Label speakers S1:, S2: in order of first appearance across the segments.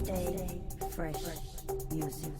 S1: Stay fresh music.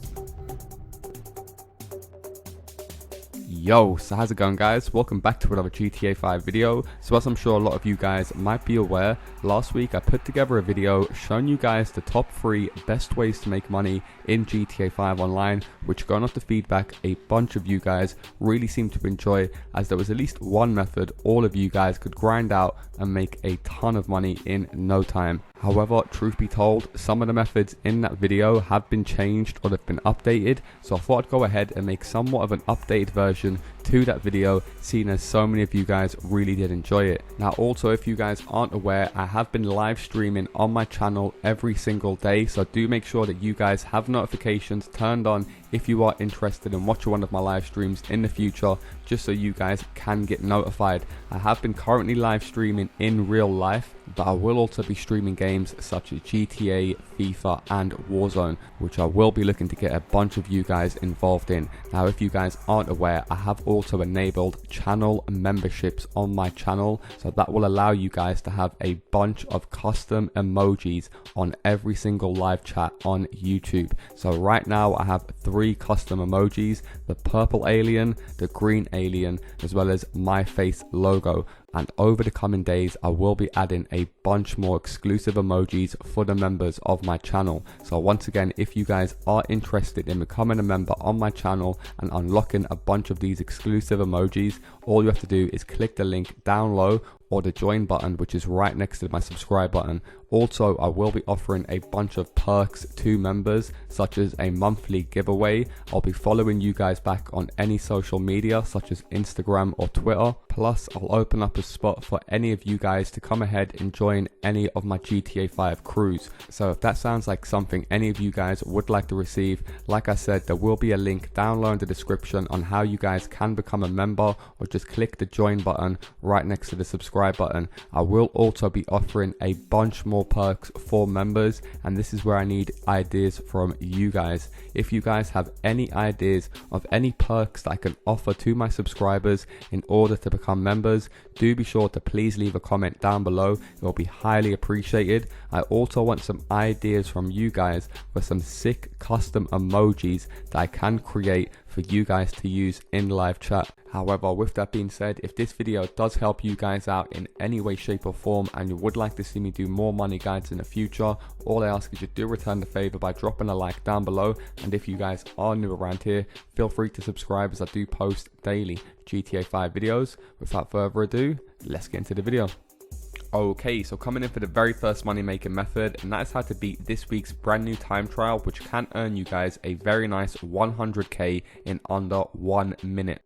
S2: Yo, so how's it going, guys? Welcome back to another GTA 5 video. So as I'm sure a lot of you guys might be aware, last week I put together a video showing you guys the top 3 best ways to make money in GTA 5 online, which, going off the feedback, a bunch of you guys really seemed to enjoy, as there was at least one method all of you guys could grind out and make a ton of money in no time. However, truth be told, some of the methods in that video have been changed or they've been updated, so I thought I'd go ahead and make somewhat of an updated version to that video, seeing as so many of you guys really did enjoy it. Now also, if you guys aren't aware, I have been live streaming on my channel every single day, so do make sure that you guys have notifications turned on if you are interested in watching one of my live streams in the future, just so you guys can get notified. I have been currently live streaming in real life, but I will also be streaming games such as GTA, FIFA and Warzone, which I will be looking to get a bunch of you guys involved in. Now if you guys aren't aware, I have also enabled channel memberships on my channel, so that will allow you guys to have a bunch of custom emojis on every single live chat on YouTube. So right now I have 3 custom emojis: the purple alien, the green alien, as well as my face logo. And over the coming days, I will be adding a bunch more exclusive emojis for the members of my channel. So once again, if you guys are interested in becoming a member on my channel and unlocking a bunch of these exclusive emojis, all you have to do is click the link down low or the join button, which is right next to my subscribe button. Also, I will be offering a bunch of perks to members, such as a monthly giveaway. I'll be following you guys back on any social media such as Instagram or Twitter. Plus, I'll open up a spot for any of you guys to come ahead and join any of my GTA 5 crews. So if that sounds like something any of you guys would like to receive, like I said, there will be a link down low in the description on how you guys can become a member, or just click the join button right next to the subscribe button. I will also be offering a bunch more perks for members, and this is where I need ideas from you guys. If you guys have any ideas of any perks that I can offer to my subscribers in order to become members, do be sure to please leave a comment down below. It will be highly appreciated. I also want some ideas from you guys for some sick custom emojis that I can create for you guys to use in live chat. However, with that being said, if this video does help you guys out in any way, shape or form, and you would like to see me do more money guides in the future, all I ask is you do return the favor by dropping a like down below. And if you guys are new around here, feel free to subscribe, as I do post daily GTA 5 videos. Without further ado, let's get into the video. Okay, so coming in for the very first money making method, and that is how to beat this week's brand new time trial, which can earn you guys a very nice 100k in under 1 minute.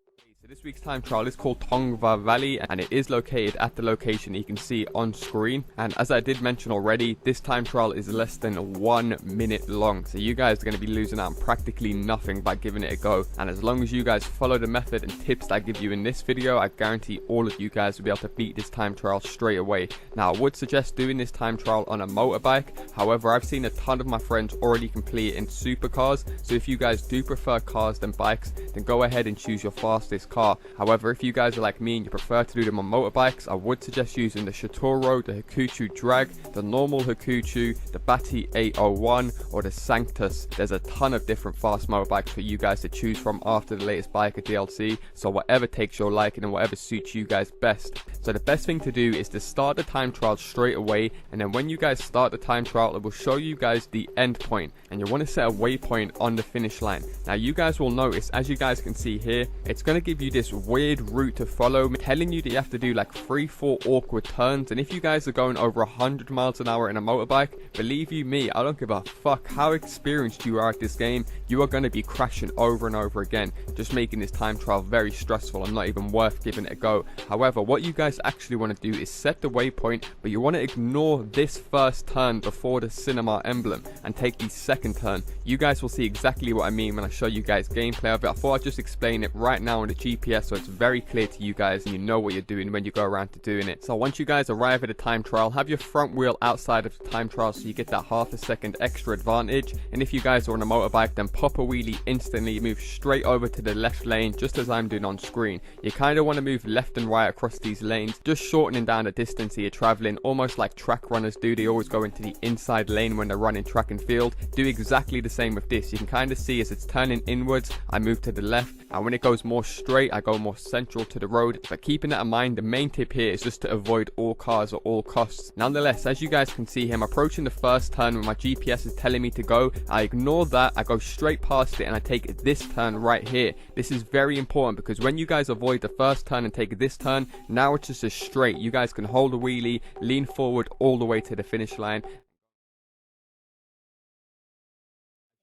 S2: This week's time trial is called Tongva Valley, and it is located at the location you can see on screen. And as I did mention already, this time trial is less than 1 minute long, so you guys are going to be losing out on practically nothing by giving it a go. And as long as you guys follow the method and tips that I give you in this video, I guarantee all of you guys will be able to beat this time trial straight away. Now, I would suggest doing this time trial on a motorbike. However, I've seen a ton of my friends already complete it in supercars, so if you guys do prefer cars than bikes, then go ahead and choose your fastest car. However, if you guys are like me and you prefer to do them on motorbikes, I would suggest using the Shitoro, the Hakuchu Drag, the normal Hakuchu, the Bati 801 or the Sanctus. There's a ton of different fast motorbikes for you guys to choose from after the latest biker DLC, so whatever takes your liking and whatever suits you guys best. So the best thing to do is to start the time trial straight away, and then when you guys start the time trial, it will show you guys the end point, and you want to set a waypoint on the finish line. Now you guys will notice, as you guys can see here, it's going to give you this weird route to follow, telling you that you have to do like 3-4 awkward turns. And if you guys are going over 100 miles an hour in a motorbike, believe you me, I don't give a fuck how experienced you are at this game, you are going to be crashing over and over again, just making this time trial very stressful and not even worth giving it a go. However, what you guys actually want to do is set the waypoint, but you want to ignore this first turn before the cinema emblem and take the second turn. You guys will see exactly what I mean when I show you guys gameplay of it. I thought I'd just explain it right now on the GPS, so it's very clear to you guys and you know what you're doing when you go around to doing it. So once you guys arrive at a time trial, have your front wheel outside of the time trial so you get that half a second extra advantage. And if you guys are on a motorbike, then pop a wheelie instantly, move straight over to the left lane just as I'm doing on screen. You kind of want to move left and right across these lanes, just shortening down the distance that you're traveling, almost like track runners do. They always go into the inside lane when they're running track and field. Do exactly the same with this. You can kind of see as it's turning inwards, I move to the left, and when it goes more straight, I go more central to the road. But keeping that in mind, the main tip here is just to avoid all cars at all costs. Nonetheless, as you guys can see here, I'm approaching the first turn where my GPS is telling me to go. I ignore that, I go straight past it, and I take this turn right here. This is very important because when you guys avoid the first turn and take this turn, now it's just a straight. You guys can hold a wheelie, lean forward all the way to the finish line.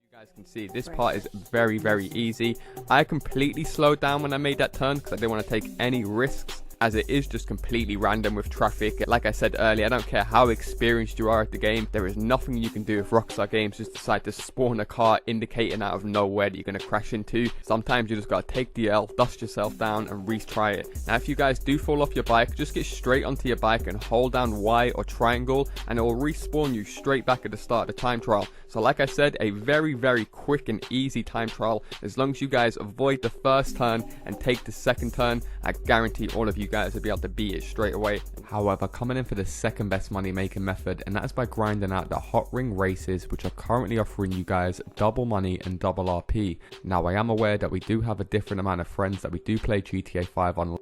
S2: You guys can see this part is very, very easy. I completely slowed down when I made that turn because I didn't want to take any risks, as it is just completely random with traffic. Like I said earlier, I don't care how experienced you are at the game, there is nothing you can do if Rockstar Games just decide to spawn a car indicating out of nowhere that you're going to crash into. Sometimes you just got to take the L, dust yourself down and retry it. Now if you guys do fall off your bike, just get straight onto your bike and hold down Y or triangle, and it will respawn you straight back at the start of the time trial. So like I said, a very, very quick and easy time trial. As long as you guys avoid the first turn and take the second turn, I guarantee all of you guys will be able to beat it straight away. However, coming in for the second best money making method, and that is by grinding out the hot ring races, which are currently offering you guys double money and double RP. Now I am aware that we do have a different amount of friends that we do play GTA 5 on.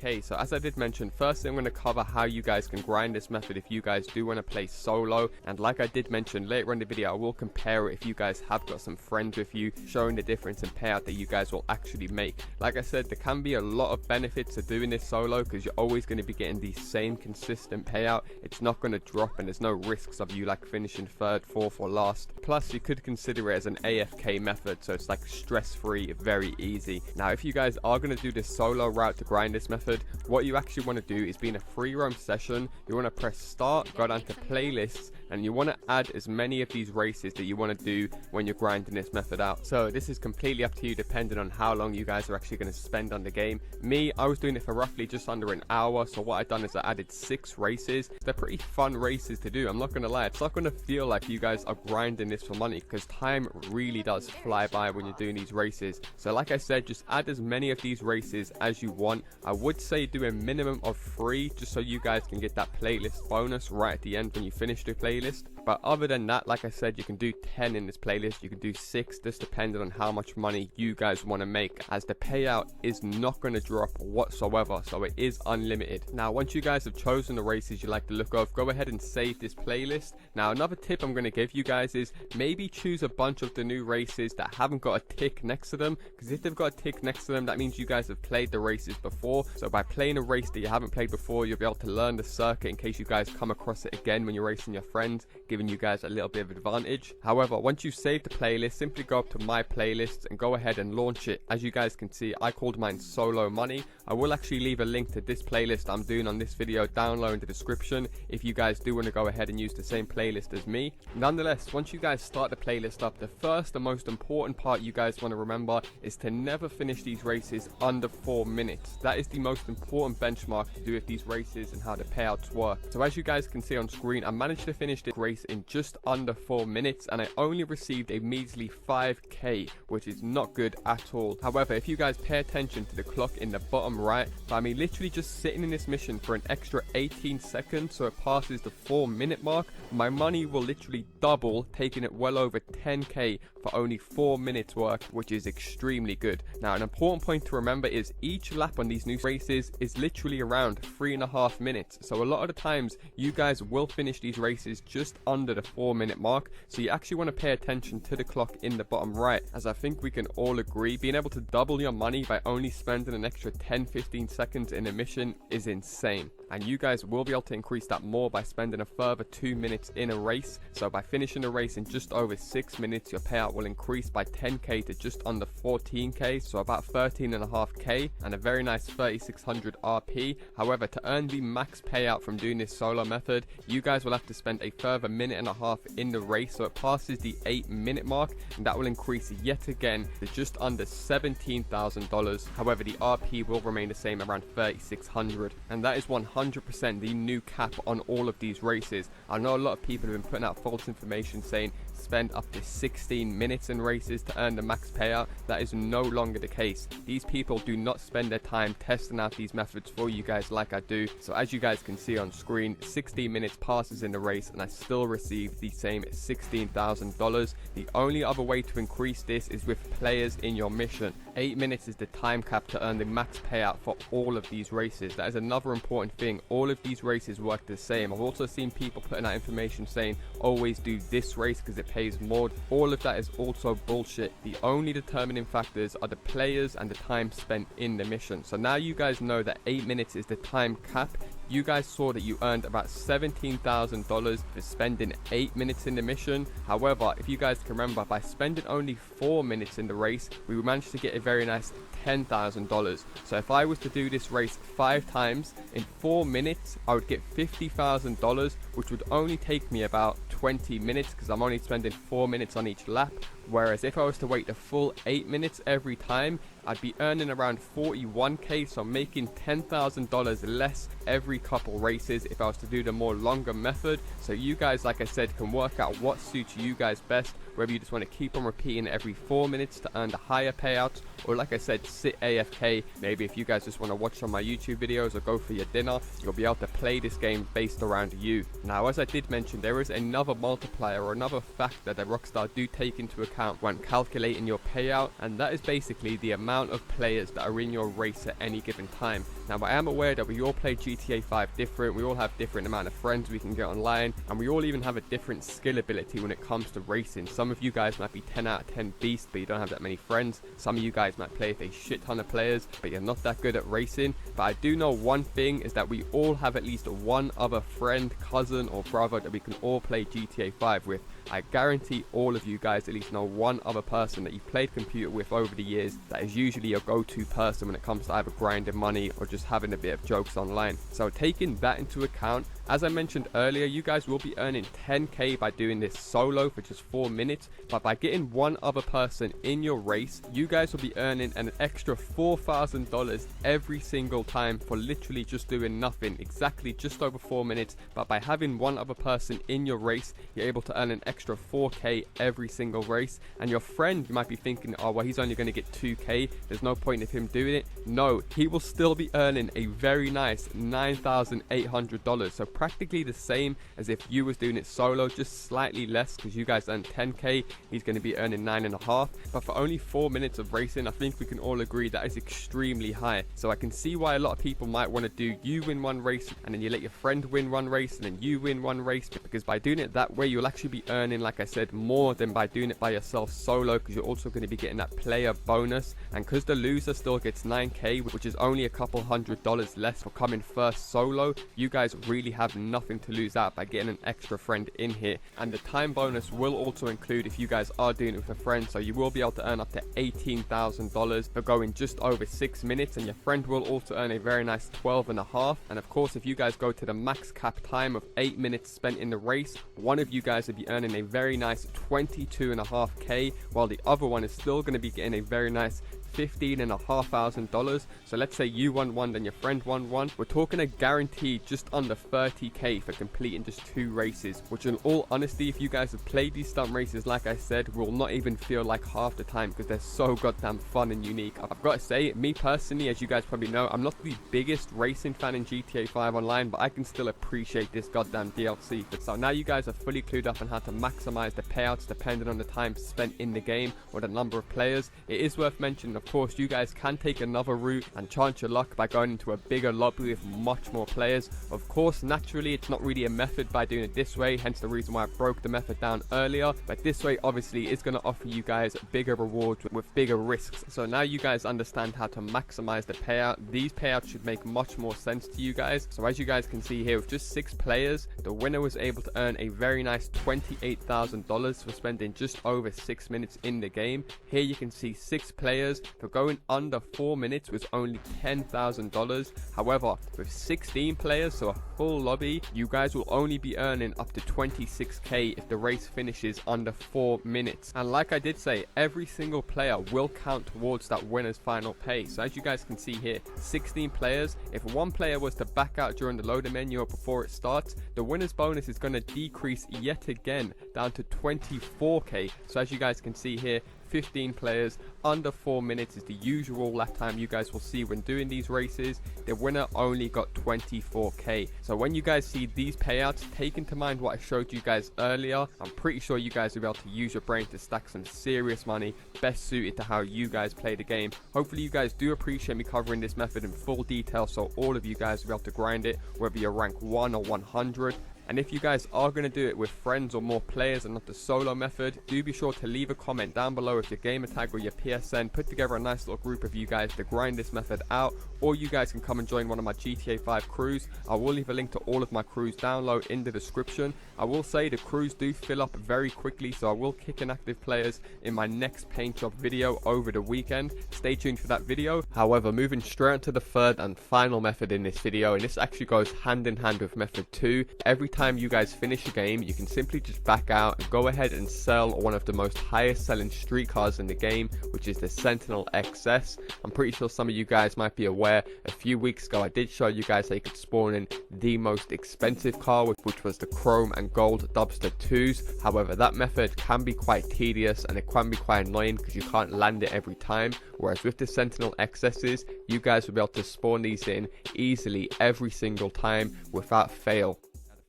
S2: Okay, so as I did mention, firstly I'm going to cover how you guys can grind this method if you guys do want to play solo, and like I did mention later in the video, I will compare it if you guys have got some friends with you, showing the difference in payout that you guys will actually make. Like I said, there can be a lot of benefits to doing this solo because you're always going to be getting the same consistent payout. It's not going to drop and there's no risks of you like finishing third, fourth or last. Plus you could consider it as an AFK method, so it's like stress free, very easy. Now if you guys are going to do this solo route to grind this method, what you actually want to do is be in a free roam session. You want to press start, go down to playlists, and you want to add as many of these races that you want to do when you're grinding this method out. So this is completely up to you depending on how long you guys are actually going to spend on the game. Me, I was doing it for roughly just under an hour, so what I've done is I added 6 races. They're pretty fun races to do, I'm not going to lie. It's not going to feel like you guys are grinding this for money because time really does fly by when you're doing these races. So like I said, just add as many of these races as you want. I would say do a minimum of 3 just so you guys can get that playlist bonus right at the end when you finish the playlist. But other than that, like I said, you can do 10 in this playlist, you can do 6, just depending on how much money you guys want to make, as the payout is not going to drop whatsoever, so it is unlimited. Now once you guys have chosen the races you like the look of, go ahead and save this playlist. Now another tip I'm going to give you guys is maybe choose a bunch of the new races that haven't got a tick next to them, because if they've got a tick next to them, that means you guys have played the races before. So by playing a race that you haven't played before, you'll be able to learn the circuit in case you guys come across it again when you're racing your friends, giving you guys a little bit of advantage. However, once you save the playlist, simply go up to my playlists and go ahead and launch it. As you guys can see, I called mine Solo Money. I will actually leave a link to this playlist I'm doing on this video down low in the description if you guys do want to go ahead and use the same playlist as me. Nonetheless, once you guys start the playlist up, the first and most important part you guys want to remember is to never finish these races under 4 minutes. That is the most important benchmark to do with these races and how the payouts work. So as you guys can see on screen, I managed to finish this race in just under 4 minutes and I only received a measly 5k, which is not good at all. However, if you guys pay attention to the clock in the bottom right, by me literally just sitting in this mission for an extra 18 seconds so it passes the 4-minute mark, my money will literally double, taking it well over 10k for only 4 minutes work, which is extremely good. Now an important point to remember is each lap on these new races is literally around 3.5 minutes, so a lot of the times you guys will finish these races just under the 4-minute mark. So you actually want to pay attention to the clock in the bottom right, as I think we can all agree being able to double your money by only spending an extra 10-15 seconds in a mission is insane, and you guys will be able to increase that more by spending a further 2 minutes in a race. So by finishing a race in just over 6 minutes, your payout payout will increase by 10k to just under 14k, so about 13.5k, and a very nice 3600 RP. However, to earn the max payout from doing this solo method, you guys will have to spend a further minute and a half in the race, so it passes the 8-minute mark, and that will increase yet again to just under $17,000. However, the RP will remain the same, around 3600, and that is 100% the new cap on all of these races. I know a lot of people have been putting out false information saying spend up to 16 minutes in races to earn the max payout. That is no longer the case. These people do not spend their time testing out these methods for you guys like I do. So as you guys can see on screen, 16 minutes passes in the race and I still receive the same $16,000. The only other way to increase this is with players in your mission. 8 minutes is the time cap to earn the max payout for all of these races. That is another important thing. All of these races work the same. I've also seen people putting out information saying always do this race because it pays more. All of that is also bullshit. The only determining factors are the players and the time spent in the mission. So now you guys know that 8 minutes is the time cap. You guys saw that you earned about $17,000 for spending 8 minutes in the mission. However, if you guys can remember, by spending only 4 minutes in the race, we managed to get a very nice $10,000. So if I was to do this race 5 times in 4 minutes, I would get $50,000, which would only take me about 20 minutes because I'm only spending 4 minutes on each lap. Whereas if I was to wait the full 8 minutes every time, I'd be earning around 41k, so making $10,000 less every couple races if I was to do the more longer method. So you guys, like I said, can work out what suits you guys best, whether you just want to keep on repeating every 4 minutes to earn the higher payouts, or like I said, sit AFK. Maybe if you guys just want to watch some of my YouTube videos or go for your dinner, you'll be able to play this game based around you. Now, as I did mention, there is another multiplier or another factor that Rockstar do take into account when calculating your payout, and that is basically the amount of players that are in your race at any given time. Now, I am aware that we all play GTA 5 different, we all have different amount of friends we can get online, and we all even have a different skill ability when it comes to racing. Some of you guys might be 10 out of 10 beast, but you don't have that many friends. Some of you guys might play with a shit ton of players, but you're not that good at racing. But I do know one thing is that we all have at least one other friend, cousin, or brother that we can all play GTA 5 with. I guarantee all of you guys at least know one other person that you've played computer with over the years that is usually your go-to person when it comes to either grinding money or just having a bit of jokes online. So taking that into account, as I mentioned earlier, you guys will be earning 10k by doing this solo for just 4 minutes, but by getting one other person in your race, you guys will be earning an extra $4,000 every single time for literally just doing nothing, exactly just over 4 minutes. But by having one other person in your race, you're able to earn an extra 4k every single race. And your friend, you might be thinking, oh well, he's only going to get 2k, there's no point of him doing it. No, he will still be earning a very nice $9,800, so practically the same as if you was doing it solo, just slightly less because you guys earn 10k, he's going to be earning 9.5. But for only 4 minutes of racing, I think we can all agree that is extremely high. So I can see why a lot of people might want to do you win one race and then you let your friend win one race and then you win one race, because by doing it that way you'll actually be earning, like I said, more than by doing it by yourself solo, because you're also going to be getting that player bonus. And because the loser still gets 9k, which is only a couple $100 less for coming first solo, you guys really have nothing to lose out by getting an extra friend in here. And the time bonus will also include if you guys are doing it with a friend, so you will be able to earn up to $18,000 for going just over 6 minutes, and your friend will also earn a very nice 12.5. And of course, if you guys go to the max cap time of 8 minutes spent in the race, one of you guys will be earning a very nice 22.5k, while the other one is still going to be getting a very nice $15,500. So let's say you won one, then your friend won one. We're talking a guaranteed just under 30k for completing just 2 races, which in all honesty, if you guys have played these stunt races, like I said, will not even feel like half the time because they're so goddamn fun and unique. I've got to say, me personally, as you guys probably know, I'm not the biggest racing fan in GTA 5 Online, but I can still appreciate this goddamn DLC. So now you guys are fully clued up on how to maximize the payouts depending on the time spent in the game or the number of players. It is worth mentioning, of course you guys can take another route and chance your luck by going into a bigger lobby with much more players. Of course, naturally it's not really a method by doing it this way, hence the reason why I broke the method down earlier, but this way obviously is going to offer you guys bigger rewards with bigger risks. So now you guys understand how to maximize the payout. These payouts should make much more sense to you guys. So as you guys can see here, with just 6 players, the winner was able to earn a very nice $28,000 for spending just over 6 minutes in the game. Here you can see 6 players for going under 4 minutes was only $10,000. However, with 16 players, so a full lobby, you guys will only be earning up to 26k if the race finishes under 4 minutes. And like I did say, every single player will count towards that winner's final pay. So as you guys can see here, 16 players, if one player was to back out during the loader menu or before it starts, the winner's bonus is going to decrease yet again down to 24k. So as you guys can see here, 15 players under 4 minutes is the usual lap time you guys will see when doing these races. The winner only got 24k. So when you guys see these payouts, take into mind what I showed you guys earlier. I'm pretty sure you guys will be able to use your brain to stack some serious money, best suited to how you guys play the game. Hopefully you guys do appreciate me covering this method in full detail, so all of you guys will be able to grind it, whether you're rank 1 or 100. And if you guys are going to do it with friends or more players and not the solo method, do be sure to leave a comment down below with your gamer tag or your PSN. Put together a nice little group of you guys to grind this method out, or you guys can come and join one of my GTA 5 crews. I will leave a link to all of my crews down low in the description. I will say the crews do fill up very quickly, so I will kick in active players in my next paint job video over the weekend. Stay tuned for that video. However, moving straight into the third and final method in this video, and this actually goes hand in hand with method 2. Every time you guys finish a game, you can simply just back out and go ahead and sell one of the most highest selling street cars in the game, which is the Sentinel XS. I'm pretty sure some of you guys might be aware, a few weeks ago I did show you guys how you could spawn in the most expensive car, which was the chrome and gold Dubster 2s. However, that method can be quite tedious and it can be quite annoying because you can't land it every time, whereas with the Sentinel XSs, you guys will be able to spawn these in easily every single time without fail.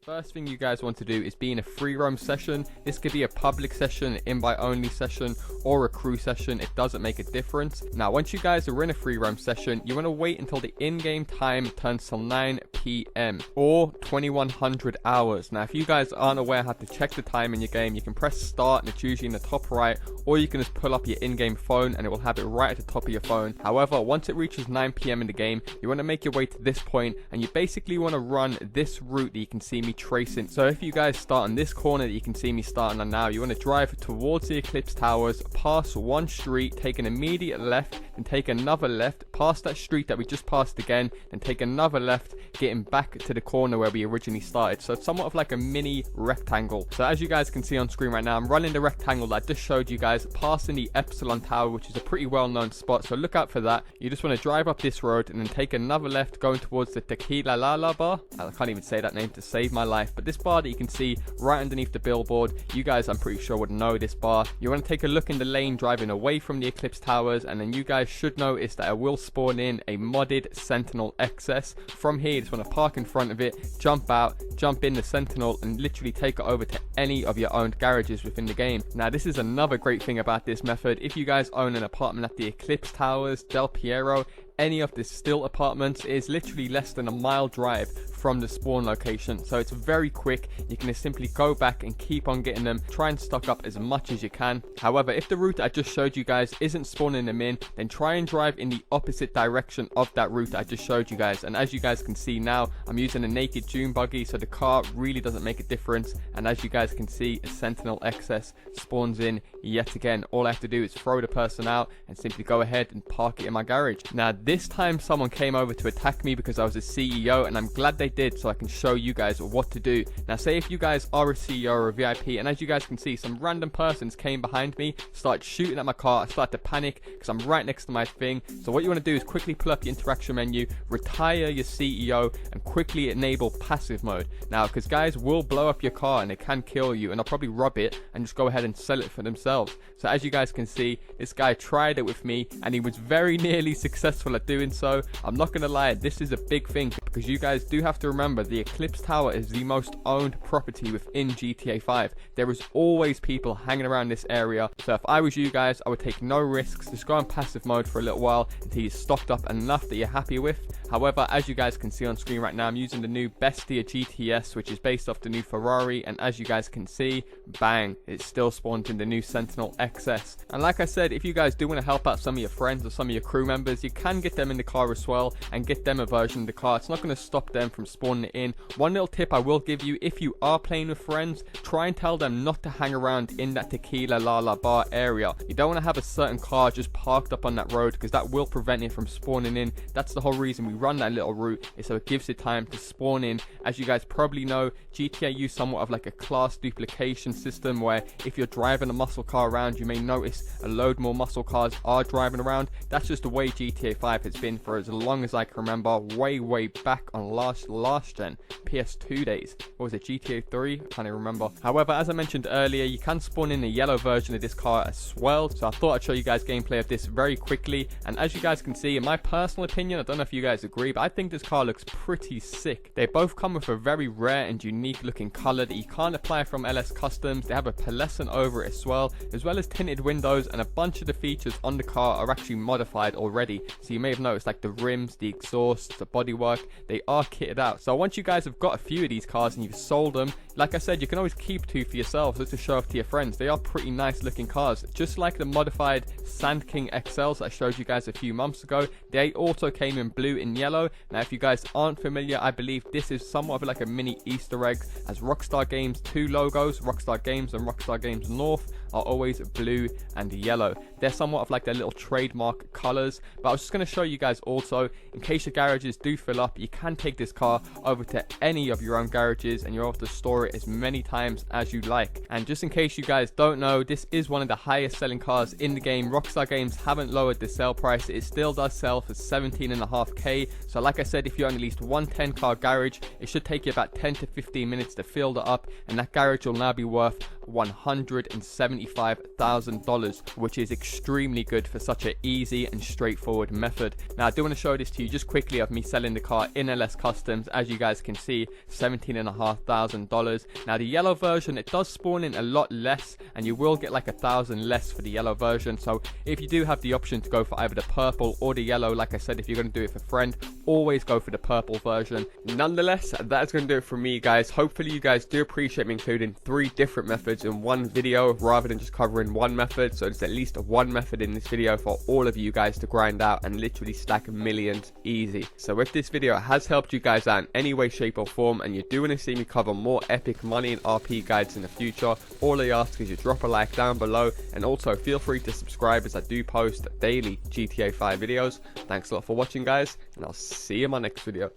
S2: First thing you guys want to do is be in a free roam session. This could be a public session, invite only session, or a crew session. It doesn't make a difference. Now once you guys are in a free roam session, you want to wait until the in-game time turns till 9 PM or 2100 hours. Now if you guys aren't aware how to check the time in your game, you can press start and it's usually in the top right, or you can just pull up your in-game phone and it will have it right at the top of your phone. However, once it reaches 9 PM in the game, you want to make your way to this point and you basically want to run this route that you can see me tracing. So if you guys start on this corner that you can see me starting on now, you want to drive towards the Eclipse Towers, pass one street, take an immediate left, and take another left, past that street that we just passed again, and take another left, getting back to the corner where we originally started. So it's somewhat of like a mini rectangle. So as you guys can see on screen right now, I'm running the rectangle that I just showed you guys, passing the Epsilon Tower, which is a pretty well-known spot, so look out for that. You just want to drive up this road and then take another left, going towards the Tequila Lala bar. I can't even say that name to save my life, but this bar that you can see right underneath the billboard, you guys I'm pretty sure would know this bar. You want to take a look in the lane driving away from the Eclipse Towers, and then you guys should notice that I will spawn in a modded Sentinel XS. From here you just want to park in front of it, jump out, jump in the Sentinel, and literally take it over to any of your owned garages within the game. Now this is another great thing about this method. If you guys own an apartment at the Eclipse Towers, Del Piero, any of the still apartments, is literally less than a mile drive from the spawn location, so it's very quick. You can just simply go back and keep on getting them, try and stock up as much as you can. However, if the route I just showed you guys isn't spawning them in, then try and drive in the opposite direction of that route I just showed you guys. And as you guys can see now, I'm using a naked dune buggy, so the car really doesn't make a difference. And as you guys can see, a Sentinel XS spawns in yet again. All I have to do is throw the person out and simply go ahead and park it in my garage. Now this time someone came over to attack me because I was a CEO, and I'm glad they did, so I can show you guys what to do. Now say if you guys are a CEO or a VIP, and as you guys can see, some random persons came behind me, started shooting at my car. I started to panic because I'm right next to my thing. So what you want to do is quickly pull up your interaction menu, retire your CEO, and quickly enable passive mode. Now because guys will blow up your car and they can kill you, and they'll probably rob it and just go ahead and sell it for themselves. So as you guys can see, this guy tried it with me and he was very nearly successful at doing so. I'm not gonna lie, this is a big thing because you guys do have to remember the Eclipse Tower is the most owned property within GTA 5. There is always people hanging around this area, so if I was you guys, I would take no risks. Just go on passive mode for a little while until you're stocked up enough that you're happy with. However, as you guys can see on screen right now, I'm using the new Bestia GTS, which is based off the new Ferrari, and as you guys can see, bang, it's still spawned in the new Sentinel XS. And like I said, if you guys do want to help out some of your friends or some of your crew members, you can get them in the car as well and get them a version of the car. It's not going to stop them from spawning it in. One little tip I will give you, if you are playing with friends, try and tell them not to hang around in that Tequila La Bar area. You don't want to have a certain car just parked up on that road, because that will prevent it from spawning in. That's the whole reason we run that little route, is so it gives it time to spawn in. As you guys probably know, GTA use somewhat of like a class duplication system, where if you're driving a muscle car around, you may notice a load more muscle cars are driving around. That's just the way GTA 5 has been for as long as I can remember, way back on last gen PS2 days. What was it, GTA 3? I can't even remember. However, as I mentioned earlier, you can spawn in a yellow version of this car as well, so I thought I'd show you guys gameplay of this very quickly. And as you guys can see, in my personal opinion, I don't know if you guys agree, but I think this car looks pretty sick. They both come with a very rare and unique looking color that you can't apply from LS Customs. They have a pearlescent over it as well as tinted windows, and a bunch of the features on the car are actually modified already. So you may have noticed like the rims, the exhaust, the bodywork, they are kitted out. So once you guys have got a few of these cars and you've sold them, like I said, you can always keep 2 for yourselves just to show off to your friends. They are pretty nice looking cars, just like the modified Sand King XLs that I showed you guys a few months ago. They also came in blue and yellow. Now if you guys aren't familiar, I believe this is somewhat of like a mini Easter egg, as Rockstar Games 2 logos, Rockstar Games and Rockstar Games North, are always blue and yellow. They're somewhat of like their little trademark colors. But I was just going to show you guys also, in case your garages do fill up, you can take this car over to any of your own garages and you're able to store it as many times as you like. And just in case you guys don't know, this is one of the highest selling cars in the game. Rockstar Games haven't lowered the sale price. It still does sell for 17.5k. So like I said, if you own at least one 10 car garage, it should take you about 10 to 15 minutes to fill that up, and that garage will now be worth $175,000, which is extremely good for such an easy and straightforward method. Now I do want to show this to you just quickly of me selling the car in LS Customs. As you guys can see, $17,500. Now the yellow version, it does spawn in a lot less, and you will get like 1,000 less for the yellow version. So if you do have the option to go for either the purple or the yellow, like I said, if you're going to do it for friend, always go for the purple version. Nonetheless, that's going to do it for me, guys. Hopefully you guys do appreciate me including 3 different methods in one video rather than just covering one method. So there's at least one method in this video for all of you guys to grind out and literally stack millions easy. So if this video has helped you guys out in any way, shape or form, and you do want to see me cover more epic money and RP guides in the future, all I ask is you drop a like down below, and also feel free to subscribe as I do post daily GTA 5 videos. Thanks a lot for watching, guys, and I'll see you in my next video.